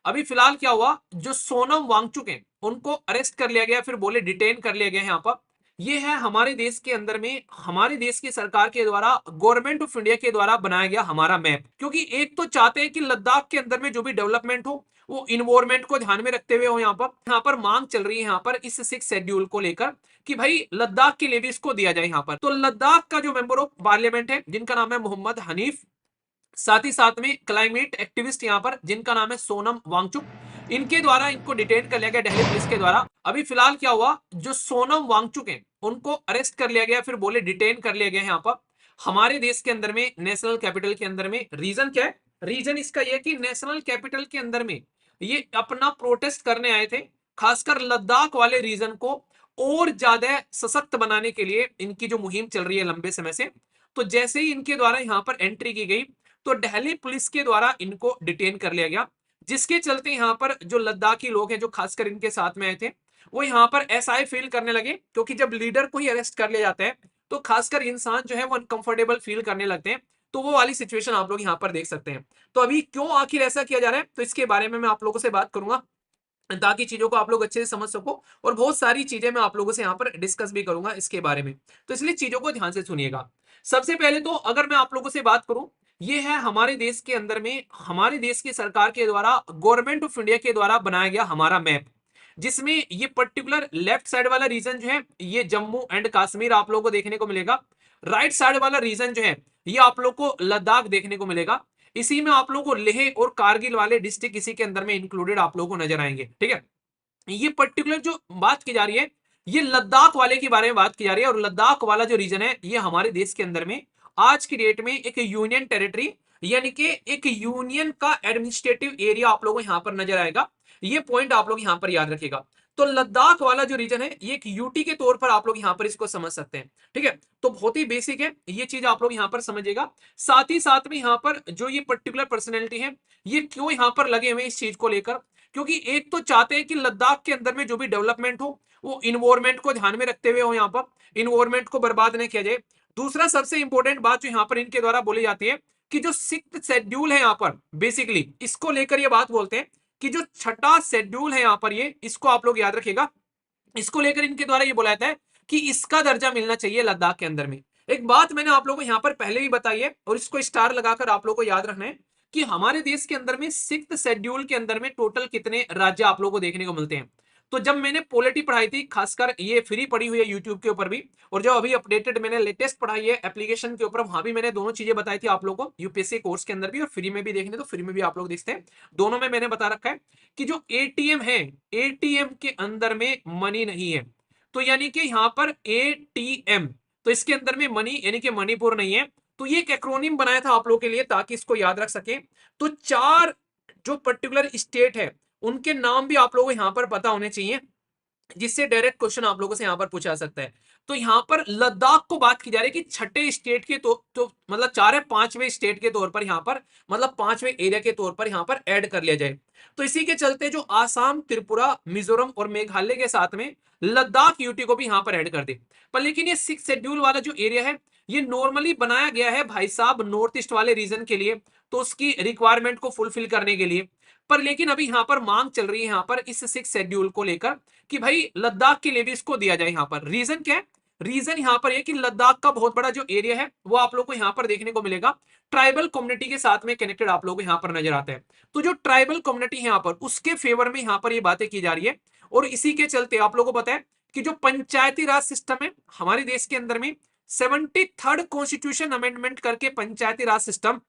अभी फिलहाल क्या हुआ, जो सोनम वांगचुक हैं उनको अरेस्ट कर लिया गया, फिर बोले डिटेन कर लिया गया है यहाँ पर। ये है हमारे देश के अंदर में हमारे देश की सरकार के द्वारा, गवर्नमेंट ऑफ इंडिया के द्वारा बनाया गया हमारा मैप। क्योंकि एक तो चाहते हैं कि लद्दाख के अंदर में जो भी डेवलपमेंट हो वो इन्वायरमेंट को ध्यान में रखते हुए हो। यहाँ पर मांग चल रही है यहाँ पर इस 6 शेड्यूल को लेकर कि भाई लद्दाख के लिए भी इसको दिया जाए। यहाँ पर तो लद्दाख का जो मेंबर ऑफ पार्लियामेंट है जिनका नाम है मोहम्मद हनीफ, साथ ही साथ में क्लाइमेट एक्टिविस्ट यहाँ पर जिनका नाम है सोनम वांगचुक, इनके द्वारा इनको डिटेन कर लिया गया दिल्ली पुलिस के द्वारा। अभी फिलहाल क्या हुआ, जो सोनम वांगचुक हैं उनको अरेस्ट कर लिया गया, फिर बोले डिटेन कर लिया गया यहाँ पर हमारे देश के अंदर में, नेशनल कैपिटल के अंदर में। रीजन क्या है, रीजन इसका यह कि नेशनल कैपिटल के अंदर में ये अपना प्रोटेस्ट करने आए थे, खासकर लद्दाख वाले रीजन को और ज्यादा सशक्त बनाने के लिए इनकी जो मुहिम चल रही है लंबे समय से। तो जैसे ही इनके द्वारा यहाँ पर एंट्री की गई तो दिल्ली पुलिस के द्वारा इनको डिटेन कर लिया गया, जिसके चलते यहाँ पर जो लद्दाखी लोग हैं जो खासकर इनके साथ में आए थे वो यहाँ पर ऐसा ही फील करने लगे। क्योंकि जब लीडर को ही अरेस्ट कर लिया जाता है तो खासकर इंसान जो है वो अनकंफर्टेबल फील करने लगते हैं। तो वो वाली सिचुएशन आप लोग यहाँ पर देख सकते हैं। तो अभी क्यों आखिर ऐसा किया जा रहा है तो इसके बारे में मैं आप लोगों से बात करूंगा, ताकि चीजों को आप लोग अच्छे से समझ सको। और बहुत सारी चीजें मैं आप लोगों से यहाँ पर डिस्कस भी करूंगा इसके बारे में, तो इसलिए चीजों को ध्यान से सुनिएगा। सबसे पहले तो अगर मैं आप लोगों से बात करूं, ये है हमारे देश के अंदर में हमारे देश की सरकार के द्वारा, गवर्नमेंट ऑफ इंडिया के द्वारा बनाया गया हमारा मैप, जिसमें ये पर्टिकुलर लेफ्ट साइड वाला रीजन जो है ये जम्मू एंड कश्मीर आप लोगों को देखने को मिलेगा। राइट साइड वाला रीजन जो है ये आप लोग को लद्दाख देखने को मिलेगा। इसी में आप लोगों को लेह और कारगिल वाले डिस्ट्रिक्ट इसी के अंदर में इंक्लूडेड आप लोगों को नजर आएंगे। ठीक है, ये पर्टिकुलर जो बात की जा रही है ये लद्दाख वाले के बारे में बात की जा रही है। और लद्दाख वाला जो रीजन है ये हमारे देश के अंदर में आज की डेट में एक यूनियन टेरिटरी, यानी कि एक यूनियन का एडमिनिस्ट्रेटिव एरिया आप लोगों को यहां पर नजर आएगा। ये पॉइंट आप लोग यहां पर याद रखिएगा। तो लद्दाख वाला जो रीजन है ये एक यूटी के तौर पर आप लोग यहां पर इसको समझ सकते हैं। ठीक है, तो बहुत ही बेसिक है ये चीज, आप लोग यहां पर समझिएगा। साथ ही साथ में यहां पर जो ये पर्टिकुलर पर्सनैलिटी है ये क्यों यहां पर लगे हुए इस चीज को लेकर, क्योंकि एक तो चाहते हैं कि लद्दाख के अंदर में जो भी डेवलपमेंट हो वो इन्वायरमेंट को ध्यान में रखते हुए हो, यहाँ पर इन्वायरमेंट को बर्बाद नहीं किया जाए। दूसरा सबसे इंपॉर्टेंट बात जो यहाँ पर इनके द्वारा बोली जाती है कि जो 6th शेड्यूल है यहाँ पर बेसिकली इसको लेकर ये बात बोलते हैं कि जो छठा शेड्यूल है यहाँ पर ये, इसको आप लोग याद रखिएगा। इसको लेकर इनके द्वारा ये बोला जाता है कि इसका दर्जा मिलना चाहिए लद्दाख के अंदर में। एक बात मैंने आप लोगों को यहाँ पर पहले भी बताई है और इसको स्टार लगाकर आप लोगों को याद रखना है कि हमारे देश के अंदर में 6th शेड्यूल के अंदर में टोटल कितने राज्य आप लोगों को देखने को मिलते हैं। तो जब मैंने पॉलिटी पढ़ाई थी, खासकर ये फ्री पढ़ी हुई है यूट्यूब के ऊपर भी, और जो अभी अपडेटेड मैंने लेटेस्ट पढ़ाई है एप्लीकेशन के ऊपर, वहां भी मैंने दोनों चीजें बताई थी आप लोगों को, यूपीएससी कोर्स के अंदर भी और फ्री में भी देखने तो फ्री में भी आप लोग देखते हैं। दोनों में मैंने बता रखा है कि जो एटीएम है, एटीएम के अंदर में मनी नहीं है। तो यानी कि यहाँ पर एटीएम, तो इसके अंदर में मनी यानी कि मणिपुर नहीं है। तो ये एक एक्रोनिम बनाया था आप लोगों के लिए ताकि इसको याद रख सके। तो 4 जो पर्टिकुलर स्टेट है उनके नाम भी आप लोगों को यहाँ पर पता होने चाहिए, जिससे डायरेक्ट क्वेश्चन आप लोगों से यहां पर पूछा जा सकता है। तो यहां पर लद्दाख को बात की जा रही है कि छठे स्टेट के तो मतलब 4 है 5वें स्टेट के तौर पर यहां पर, मतलब 5वें एरिया के तौर पर यहां पर ऐड कर लिया जाए। तो इसी के चलते जो आसाम, त्रिपुरा, मिजोरम और मेघालय के साथ में लद्दाख यूटी को भी यहां पर ऐड कर दे। पर लेकिन ये 6 शेड्यूल वाला जो एरिया है ये नॉर्मली बनाया गया है भाई साहब नॉर्थ ईस्ट वाले रीजन के लिए, तो उसकी रिक्वायरमेंट को फुलफिल करने के लिए। पर लेकिन अभी यहां पर मांग चल रही है यहां पर इस 6 शेड्यूल को लेकर कि भाई लद्दाख के लिए भी इसको दिया जाए। यहाँ पर रीजन क्या है, रीजन यहाँ पर है कि लद्दाख का बहुत बड़ा जो एरिया है वो आप लोग को यहाँ पर देखने को मिलेगा ट्राइबल कम्युनिटी के साथ में कनेक्टेड आप लोग को यहाँ पर नजर आता है। तो जो ट्राइबल कम्युनिटी है यहाँ पर उसके फेवर में यहाँ पर ये बातें की जा रही है। और इसी के चलते आप लोगों को पता है कि जो पंचायती राज सिस्टम है हमारे देश के अंदर में 73rd कॉन्स्टिट्यूशन अमेंडमेंट करके पंचायती राज सिस्टम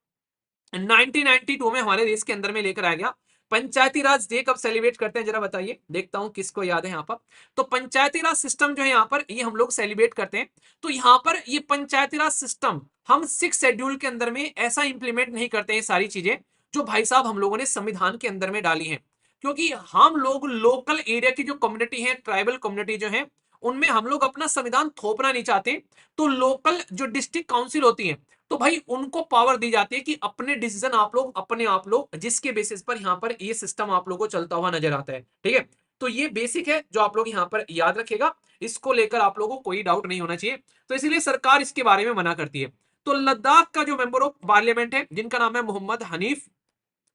1992 में हमारे देश के अंदर में लेकर आ गया। पंचायती राज डे कब सेलिब्रेट करते हैं जरा बताइए, देखता हूं किसको याद है यहाँ पर। तो पंचायती राज सिस्टम जो है यहाँ पर ये हम लोग सेलिब्रेट करते हैं। तो यहाँ पर ये पंचायती राज सिस्टम हम 6 शेड्यूल के अंदर में ऐसा इंप्लीमेंट नहीं करते हैं सारी चीजें जो भाई साहब हम लोगों ने संविधान के अंदर में डाली है। क्योंकि हम लोग लोकल एरिया की जो कम्युनिटी है, ट्राइबल कम्युनिटी जो है, उनमें हम लोग अपना संविधान थोपना नहीं चाहते। तो लोकल जो डिस्ट्रिक्ट काउंसिल होती है तो भाई उनको पावर दी जाती है कि अपने डिसीजन आप लोग अपने आप लो, जिसके बेसिस पर यहाँ पर ये सिस्टम आप लोगों को चलता हुआ नजर आता है। ठीक है, तो ये बेसिक है जो आप लोग यहाँ पर याद रखेगा, इसको लेकर आप लोगों को कोई डाउट नहीं होना चाहिए। तो इसीलिए सरकार इसके बारे में मना करती है। तो लद्दाख का जो मेंबर ऑफ पार्लियामेंट है जिनका नाम है मोहम्मद हनीफ,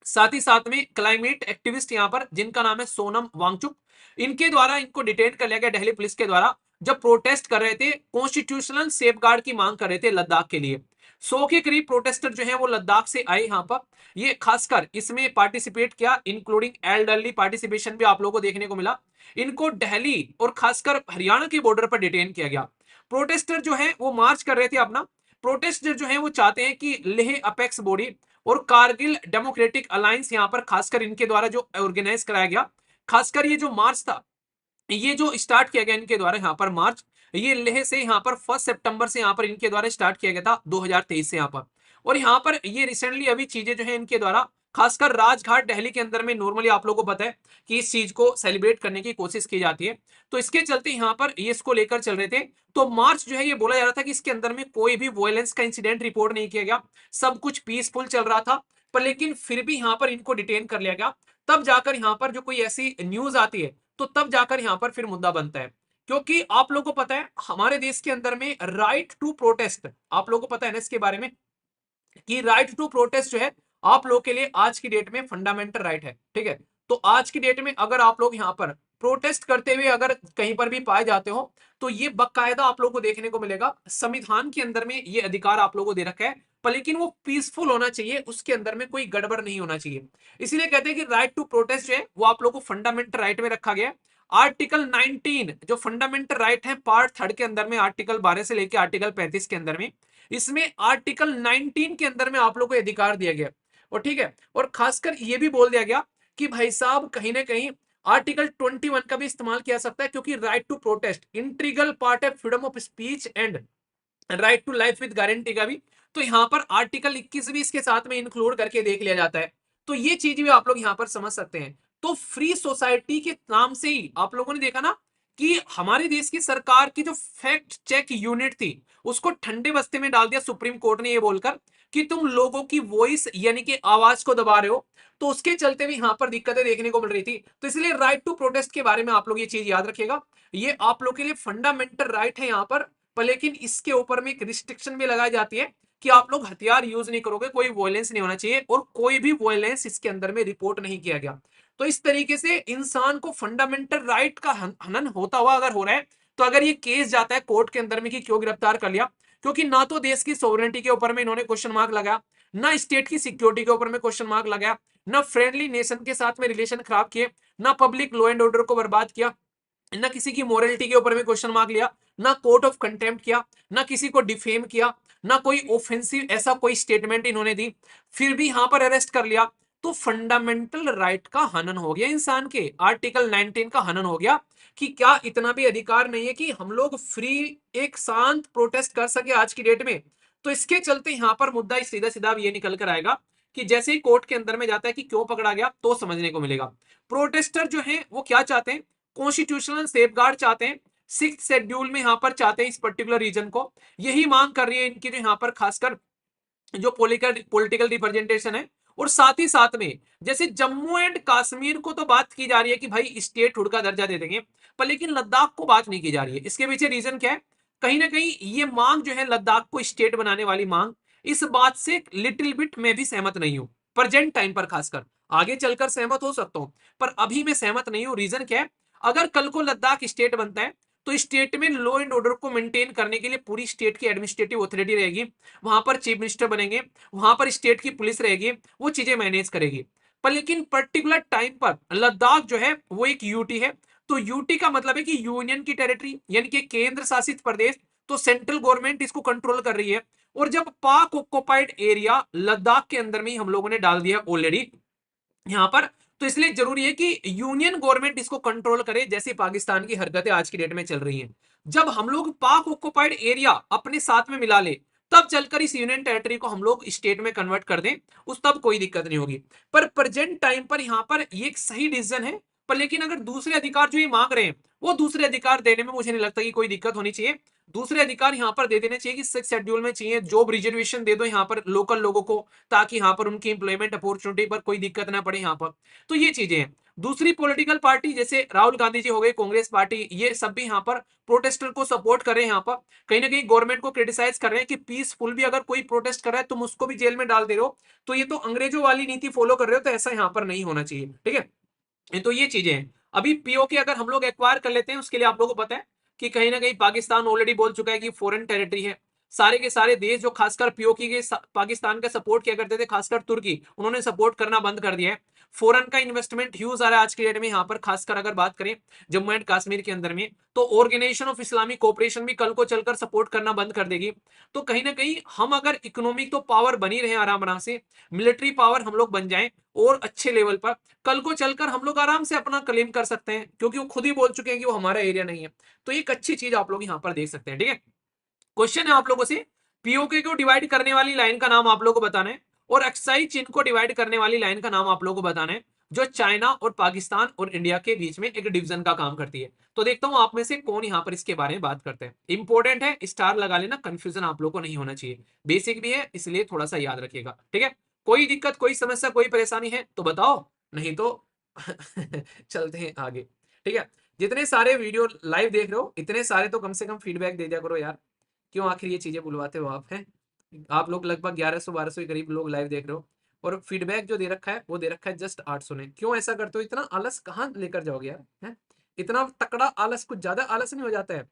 साथ ही साथ में क्लाइमेट एक्टिविस्ट यहाँ पर जिनका नाम है सोनम वांगचुक, इनके द्वारा इनको डिटेन कर लिया गया दिल्ली पुलिस के द्वारा, जब प्रोटेस्ट कर रहे थे, कॉन्स्टिट्यूशनल सेफगार्ड की मांग कर रहे थे लद्दाख के लिए। 100 के करीब प्रोटेस्टर जो है वो लद्दाख से आए यहाँ पर, ये खासकर इसमें पार्टिसिपेट किया, इंक्लूडिंग एल्डरली पार्टिसिपेशन भी आप लोगों को देखने को मिला। इनको दिल्ली और खासकर हरियाणा के बॉर्डर पर डिटेन किया गया। प्रोटेस्टर जो है वो मार्च कर रहे थे अपना, प्रोटेस्टर जो है वो चाहते हैं कि लेह अपेक्स बॉडी और कारगिल डेमोक्रेटिक अलायंस यहाँ पर खासकर इनके द्वारा जो ऑर्गेनाइज कराया गया, खासकर ये जो मार्च था, ये जो स्टार्ट किया गया इनके द्वारा यहाँ पर मार्च, ये लेह से यहाँ पर 1 सितंबर से यहाँ पर इनके द्वारा स्टार्ट किया गया था 2023 से यहाँ पर। और यहाँ पर ये रिसेंटली अभी चीजें जो है इनके द्वारा खासकर राजघाट दिल्ली के अंदर में नॉर्मली आप लोगों को पता है कि इस चीज को सेलिब्रेट करने की कोशिश की जाती है, तो इसके चलते यहाँ पर ये इसको लेकर चल रहे थे। तो मार्च जो है ये बोला जा रहा था कि इसके अंदर में कोई भी वायलेंस का इंसिडेंट रिपोर्ट नहीं किया गया, सब कुछ पीसफुल चल रहा था, पर लेकिन फिर भी यहाँ पर इनको डिटेन कर लिया गया। तब जाकर यहाँ पर जो कोई ऐसी न्यूज आती है तो तब जाकर यहाँ पर फिर मुद्दा बनता है, क्योंकि आप लोगों को पता है हमारे देश के अंदर में राइट टू प्रोटेस्ट, आप लोगों को पता है ना इसके बारे में कि राइट टू प्रोटेस्ट जो है आप लोग के लिए आज की डेट में फंडामेंटल राइट है, ठीक है। तो आज की डेट में अगर आप लोग यहाँ पर प्रोटेस्ट करते हुए अगर कहीं पर भी पाए जाते हो तो ये बकायदा आप लोगों को देखने को मिलेगा, संविधान के अंदर में ये अधिकार आप लोगों को दे रखा है, पर लेकिन वो पीसफुल होना चाहिए, उसके अंदर में कोई गड़बड़ नहीं होना चाहिए। इसीलिए कहते हैं कि राइट टू प्रोटेस्ट जो है वो आप लोगों को फंडामेंटल राइट में रखा गया है। आर्टिकल 19 जो फंडामेंटल राइट है पार्ट 3 के अंदर में, आर्टिकल 12 से लेकर आर्टिकल 35 के अंदर में, इसमें आर्टिकल 19 के अंदर में आप लोग को अधिकार दिया गया और ठीक है, और खासकर ये भी बोल दिया गया कि भाई साहब कहीं ना कहीं आर्टिकल 21 का भी इस्तेमाल किया सकता है, क्योंकि right to protest integral part है freedom of speech and right to life with guarantee का भी, तो यहाँ पर आर्टिकल 21 भी इसके साथ में इंक्लूड करके देख लिया जाता है। तो ये चीज भी आप लोग यहाँ पर समझ सकते हैं। तो फ्री सोसाइटी के नाम से ही आप लोगों ने देखा ना कि हमारे देश की सरकार की जो फैक्ट चेक यूनिट थी उसको ठंडे बस्ते में डाल दिया सुप्रीम कोर्ट ने ये बोलकर कि तुम लोगों की वॉइस यानी कि आवाज को दबा रहे हो, तो उसके चलते भी यहाँ पर दिक्कतें देखने को मिल रही थी। तो इसलिए राइट टू प्रोटेस्ट के बारे में आप लोग ये चीज याद रखिएगा, ये आप लोग के लिए फंडामेंटल राइट है यहाँ पर लेकिन इसके ऊपर में एक रिस्ट्रिक्शन भी लगाई जाती है कि आप लोग हथियार यूज नहीं करोगे, कोई वायलेंस नहीं होना चाहिए और कोई भी वायलेंस इसके अंदर में रिपोर्ट नहीं किया गया। तो इस तरीके से इंसान को फंडामेंटल राइट का हनन होता हुआ अगर हो रहा है, तो अगर ये केस जाता है कोर्ट के अंदर में कि क्यों गिरफ्तार कर लिया, क्योंकि ना तो देश की सोवरेनिटी के ऊपर में इन्होंने क्वेश्चन मार्क लगाया, ना स्टेट की सिक्योरिटी के ऊपर में क्वेश्चन मार्क लगाया, ना फ्रेंडली नेशन के साथ में रिलेशन खराब किए, ना पब्लिक लॉ एंड ऑर्डर को बर्बाद किया, ना किसी की मोरलिटी के ऊपर में क्वेश्चन मार्क लिया, ना कोर्ट ऑफ कंटेम्प्ट किया, ना किसी को डिफेम किया, ना कोई ऑफेंसिव ऐसा कोई स्टेटमेंट इन्होंने दी, फिर भी यहां पर अरेस्ट कर लिया। तो फंडामेंटल राइट का हनन हो गया, इंसान के आर्टिकल 19 का हनन हो गया कि क्या इतना भी अधिकार नहीं है कि हम लोग फ्री एक शांत प्रोटेस्ट कर सके आज की डेट में। तो इसके चलते यहां पर मुद्दा सीधा सीधा ये निकल कर आएगा कि जैसे ही कोर्ट के अंदर में जाता है कि क्यों पकड़ा गया तो समझने को मिलेगा। प्रोटेस्टर जो है वो क्या चाहते हैं, कॉन्स्टिट्यूशनल सेफगार्ड चाहते हैं, 6th शेड्यूल में यहां पर चाहते हैं इस पर्टिकुलर रीजन को, यही मांग कर रही है इनकी जो यहाँ पर खासकर जो पॉलिटिकल रिप्रेजेंटेशन है। और साथ ही साथ में जैसे जम्मू एंड कश्मीर को तो बात की जा रही है कि भाई स्टेट हुड का दर्जा दे देंगे, पर लेकिन लद्दाख को बात नहीं की जा रही है। इसके पीछे रीजन क्या है, कहीं ना कहीं ये मांग जो है लद्दाख को स्टेट बनाने वाली मांग, इस बात से लिटिल बिट मैं भी सहमत नहीं हूं प्रेजेंट टाइम पर, खासकर आगे चलकर सहमत हो सकता हूं पर अभी मैं सहमत नहीं हूं। रीजन क्या है, अगर कल को लद्दाख स्टेट बनता है तो स्टेट में लॉ एंड ऑर्डर को मेंटेन करने के लिए पूरी स्टेट की एडमिनिस्ट्रेटिव अथॉरिटी रहेगी, वहां पर चीफ मिनिस्टर बनेंगे, वहां पर स्टेट की पुलिस रहेगी, वो चीजें मैनेज करेगी। पर लेकिन पर्टिकुलर टाइम पर लद्दाख जो है वो एक यूटी है, तो यूटी का मतलब है कि यूनियन की टेरिटरी यानी कि केंद्र शासित प्रदेश, तो सेंट्रल गवर्नमेंट इसको कंट्रोल कर रही है। और जब पाक ऑक्युपाइड एरिया लद्दाख के अंदर में ही हम लोगों ने डाल दिया ऑलरेडी यहाँ पर, तो इसलिए जरूरी है कि यूनियन गवर्नमेंट इसको कंट्रोल करे, जैसे पाकिस्तान की हरकतें आज की डेट में चल रही हैं। जब हम लोग पाक ऑक्युपाइड एरिया अपने साथ में मिला ले तब चलकर इस यूनियन टेरिटरी को हम लोग स्टेट में कन्वर्ट कर दें, उस तब कोई दिक्कत नहीं होगी। पर प्रेजेंट टाइम पर यहाँ पर ये एक सही डिसीजन है, पर लेकिन अगर दूसरे अधिकार जो ये मांग रहे हैं वो दूसरे अधिकार देने में मुझे नहीं लगता कि कोई दिक्कत होनी चाहिए। दूसरे अधिकार यहाँ पर दे देने चाहिए कि 6th शेड्यूल में चाहिए जॉब रिजर्वेशन दे दो यहाँ पर लोकल लोगों को, ताकि यहाँ पर उनकी इंप्लॉयमेंट अपॉर्चुनिटी पर कोई दिक्कत ना पड़े यहाँ पर। तो ये चीजें हैं। दूसरी पॉलिटिकल पार्टी जैसे राहुल गांधी जी हो गए, कांग्रेस पार्टी, ये सब भी यहाँ पर प्रोटेस्टर को सपोर्ट कर रहे हैं। यहाँ पर कहीं ना कहीं गवर्नमेंट को क्रिटिसाइज कर रहे हैं कि पीसफुल भी अगर कोई प्रोटेस्ट कर रहा है तुम उसको भी जेल में डाल दे रहे हो, तो ये तो अंग्रेजों वाली नीति फॉलो कर रहे हो, तो ऐसा यहाँ पर नहीं होना चाहिए। ठीक है, तो ये चीजें हैं। अभी पीओके अगर हम लोग एक्वायर कर लेते हैं, उसके लिए आप लोगों को पता है कि कहीं ना कहीं पाकिस्तान ऑलरेडी बोल चुका है कि फॉरेन टेरिटरी है। सारे के सारे देश जो खासकर पीओके के पाकिस्तान का सपोर्ट किया करते थे, खासकर तुर्की, उन्होंने सपोर्ट करना बंद कर दिया है। फॉरेन का इन्वेस्टमेंट ह्यूज आ रहा है आज के डेट में यहाँ पर, खासकर अगर बात करें जम्मू एंड कश्मीर के अंदर में, तो ऑर्गेनाइजेशन ऑफ इस्लामिक कोऑपरेशन भी कल को चलकर सपोर्ट करना बंद कर देगी। तो कहीं ना कहीं हम अगर इकोनॉमिक तो पावर बनी रहे आराम आराम से, मिलिट्री पावर हम लोग बन जाएं और अच्छे लेवल पर, कल को चलकर हम लोग आराम से अपना क्लेम कर सकते हैं, क्योंकि वो खुद ही बोल चुके हैं कि वो हमारा एरिया नहीं है। तो एक अच्छी चीज आप लोग यहाँ पर देख सकते हैं। ठीक है, क्वेश्चन है आप लोगों से, पीओके को डिवाइड करने वाली लाइन का नाम आप लोगों को बताना है, और अक्साई चीन को डिवाइड करने वाली लाइन का नाम आप लोगों को बताना है, जो चाइना और पाकिस्तान और इंडिया के बीच में एक डिवीजन का काम करती है। तो देखता हूं आप में से कौन यहां पर इसके बारे में बात करते हैं। इंपॉर्टेंट है, स्टार लगा लेना, कंफ्यूजन आप लोग को नहीं होना चाहिए, बेसिक भी है इसलिए थोड़ा सा याद रखिएगा। ठीक है, कोई दिक्कत, कोई समस्या, कोई परेशानी है तो बताओ, नहीं तो चलते हैं आगे। ठीक है, जितने सारे वीडियो लाइव देख रहे हो, इतने सारे तो कम से कम फीडबैक दे दिया करो यार। क्यों आखिर ये चीजें बुलवाते हो आप हैं? आप लोग लगभग 1100-1200 के करीब लोग लाइव देख रहे हो, और फीडबैक जो दे रखा है वो दे रखा है जस्ट 800 ने। क्यों ऐसा करते हो? इतना आलस कहाँ लेकर जाओगे यार, हैं? इतना तकड़ा आलस, कुछ ज्यादा आलस नहीं हो जाता है?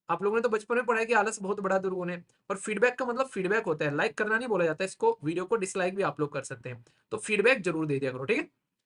आप लोगों ने तो बचपन में पढ़ा है कि आलस बहुत बड़ा दुर्गुण है। और फीडबैक का मतलब फीडबैक होता है, लाइक करना नहीं बोला जाता है इसको। वीडियो को डिसलाइक भी आप लोग कर सकते हैं, तो फीडबैक जरूर दे दिया करो। ठीक है,